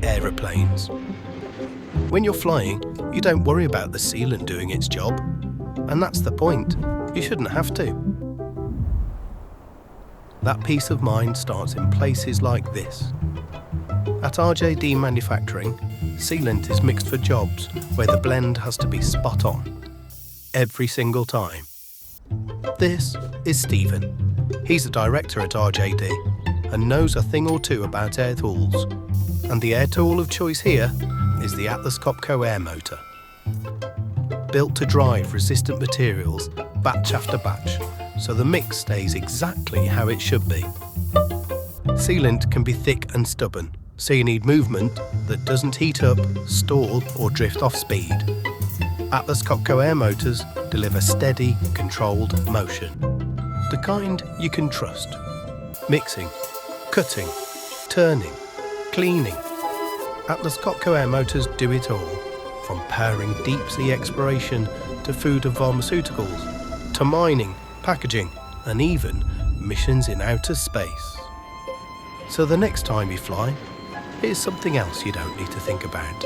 aeroplanes. When you're flying, you don't worry about the sealant doing its job. And that's the point. You shouldn't have to. That peace of mind starts in places like this. At RJD Manufacturing, sealant is mixed for jobs where the blend has to be spot on, every single time. This is Stephen. He's the director at RJD and knows a thing or two about air tools. And the air tool of choice here is the Atlas Copco air motor. Built to drive resistant materials batch after batch, so the mix stays exactly how it should be. Sealant can be thick and stubborn, so you need movement that doesn't heat up, stall or drift off speed. Atlas Copco air motors deliver steady, controlled motion. The kind you can trust. Mixing, cutting, turning, cleaning. Atlas Copco air motors do it all, from powering deep sea exploration to food and pharmaceuticals, to mining, packaging, and even missions in outer space. So the next time you fly, here's something else you don't need to think about.